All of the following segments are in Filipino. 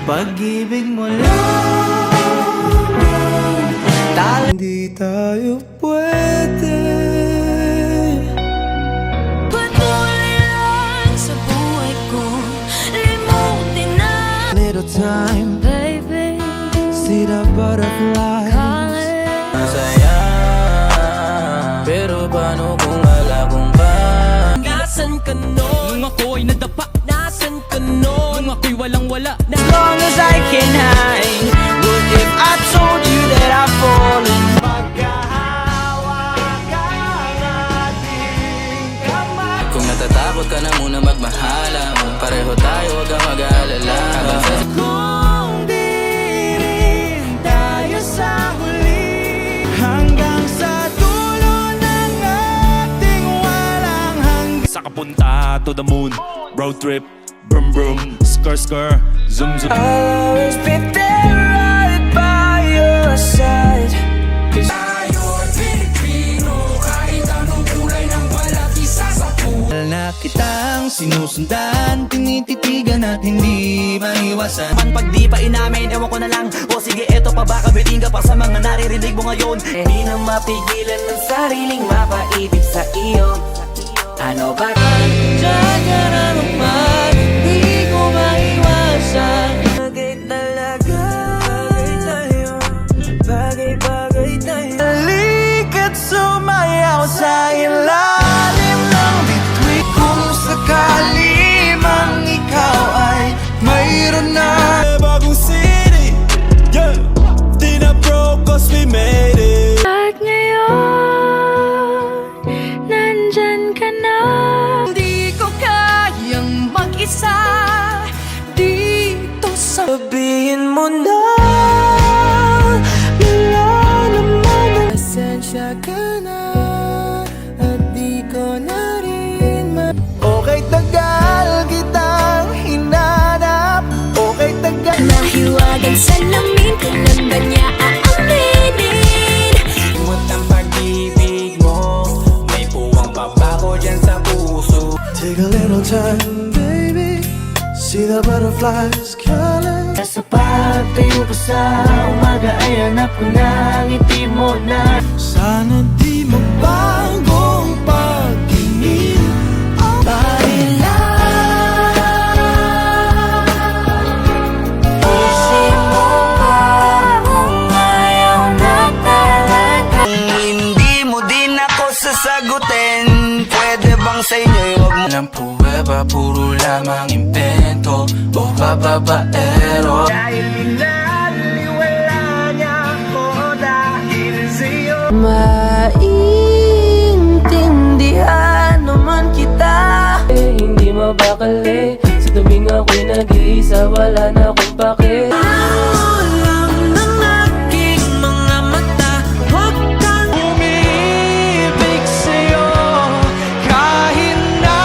pag-ibig mo lang. Hindi tayo pwede. Patuloy lang sa buhay ko, limutin na. Little time, Baby, see the butterfly. Masaya, pero paano kung wala kong ba? Nasaan ka nun? Nung ako'y nadapa. Nasaan ka nun? Nung ako'y walang-wala. As long as I can hide. What if I told you that I've fallen? Kung natatakot ka na muna magmahala mo, pareho tayo, huwag kang mag-aalala. Hanggang sa Kung di rin tayo sa huli, hanggang sa dulo ng ating walang hanggan. Sa kapunta to the moon, road trip, brum brum, skr skr, zoom zoom. I'll always be there right by your side. Na kitang sinusundan, tinititigan at hindi maiwasan. Pag di pa inamin, ewan ko na lang. O sige, eto pa ba, kabiting ka pa sa mga naririnig mo ngayon. Di na mapigilan ng sariling mapaibig sa iyo. Ano ba? Diyan ka na naman, di ko maiwasan. Bagay talaga, bagay tayo, bagay tayo. Halika't sumayaw sa ilalim ng bituin. Kung sakali mang ikaw ay mayroon na Bagong city, yeah, di na broke cause we made it. at ngayon, nandyan ka na. Hindi ko kayang mag-isa dito sa sabihin mo na wala naman. Pasensya ka na at di ko na rin okay, tagal kitang hinanap. Okay, tagal Mahiwagang salamin, kailan ba niya aaminin? Imot ang pag-ibig mo, may puwang papako dyan sa puso. Take a little time, baby. See the butterflies calling. Sa pagtayo ko sa umaga ay hanap ko na ang ngiti mo na. Sana di magbagong pag-ibig. Dahil isip mo ba kung ayaw na talaga? Hindi mo din ako sasagutin. Pwede bang sa inyo'y huwag mo Walang pruweba, puro lamang impento o bababaero. dahil pinaliwala niya ako dahil sa'yo. Maintindihan naman kita. Hindi mabakali. Sa tuwing ako'y nag-iisa, wala na akong pake. Alam ng aking mga mata, huwag kang umibig sa'yo kahit na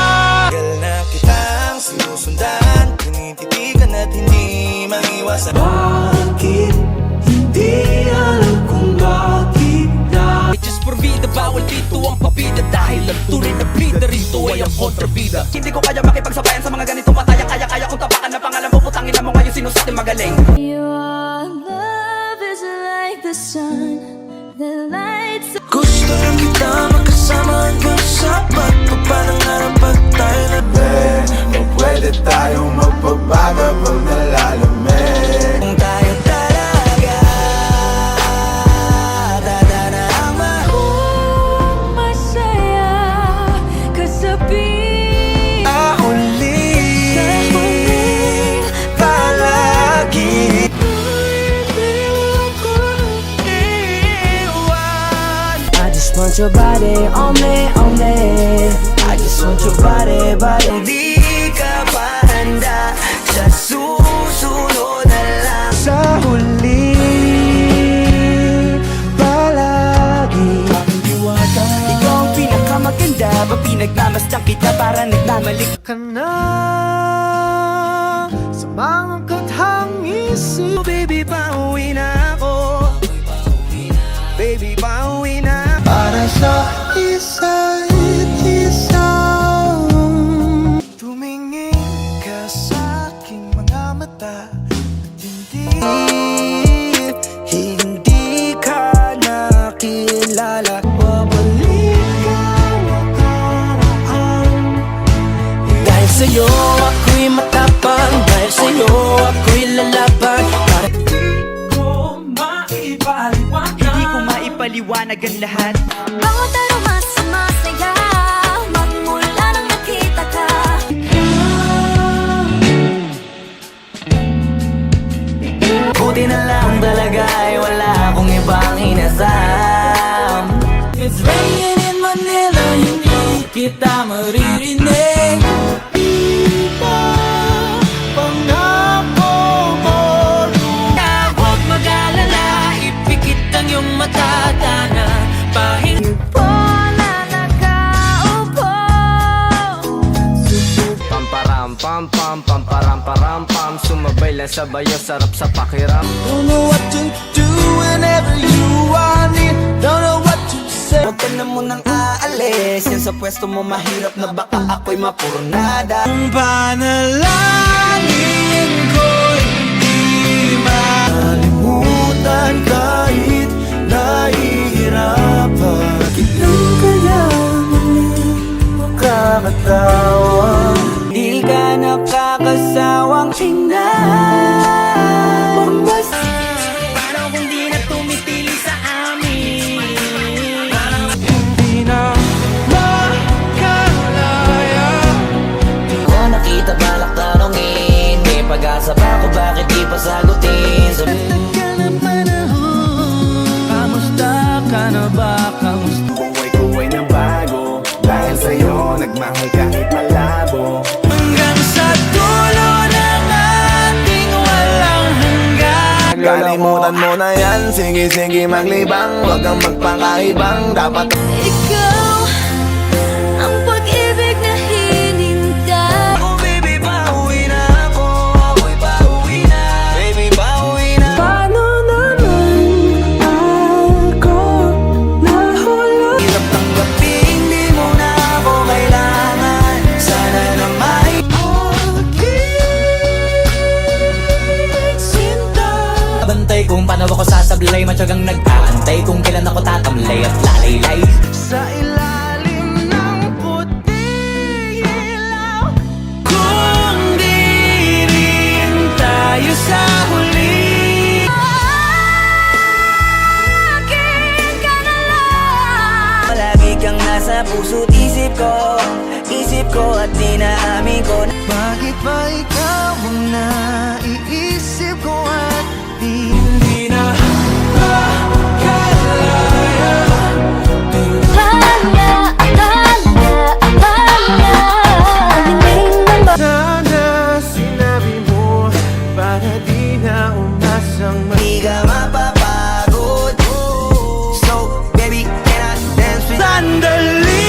tagal na kitang sinusundan, tinititigan at hindi maiwasan. Bakit hindi alam kung bakit na Just forbida, bawal dito ang pabida. Dahil ang tunay na bida rito ay ang kontrabida. Hindi ko kaya makipagsabayan sa mga ganitong pataya. Kaya kung tapakan na pangalan mo, putangin na mo ngayon sinusati magaling. Your love is like the sun that lights up. gusto lang kita makasama hanggang sa pagpapanangarap pag tayo na o pwede tayong magpabago pag nalalamig. Kung tayo talaga tatanama. Kung masaya ka sa piling, Huli palagi iwan. I just want your body on me, on me. I just want your body, body. Di ka pa handa sa susunod na lang. Sa huli palagi diwata. Ikaw ang pinakamaganda, ba pinagmamasdan kita para nagmamalik Ka na sa mga kathangisi. Baby, pauwi na ako. Baby, pauwi na. Para sa isa't isa. Tumingin ka sa aking mga mata. maliwanag ang lahat. Bawat aroma sumasaya magmula nang nakita ka. Buti na lang talaga ay wala akong ibang inasam. It's raining in Manila, hindi kita maririnig. Pangako mo Huwag mag-alala, ipikit ang iyong mata, tana pahinga. Po na nakaupo. Pamparam pam pam pamparam param pam. Sumabay lang sa bayo, sarap sa pakiram. Don't know what to do whenever you want it. Don't know what to say. Huwag ka na munang aalis. Yan sa pwesto mo mahirap na baka ako'y mapurnada. Ang panalangin ko'y di makalimutan kahit nahihirapan. Kailan kaya muli makakatawa? Di ka nakakasawang tingnan. Paano kung di na tumitili sa amin? Hindi na makalaya. Ako nakita balak tanongin. May pag-asa ba ako, bakit di pa sagutin? Kamusta ka na ba? Kamusta? Buhay ko ay nabago dahil sa'yo nagmahal kahit malabo. Hanggang sa dulo ng ating walang hanggan. Kalimutan mo na yan, sige maglibang. Huwag kang magpakaibang, dapat Ikaw ang pag-ibig na hinintay. Oh baby, pauwi na ako. Ako'y pauwi na. Baby, pauwi na. Paano naman ako nahulog? Hirap tanggapin, di mo na ako kailangan. Sana na may Sinta. bantay kung paano ako sasablay. Matyagang nag-aantay kung kailan ako tatamlay at lalaylay. Sa ilalim ng puting ilaw. Kung di rin tayo sa huli. Akin ka na lang. Palagi kang nasa puso't isip ko at dinaamin ko. Bakit ba ikaw ang naiisip ko at hindi na makalaya? Hala, Tingin ng Sana sinabi mo para di na umasang Di ka mapapagod. So baby, can I dance with you? sandali.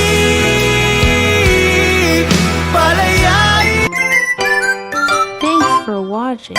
Palayain Thanks for watching.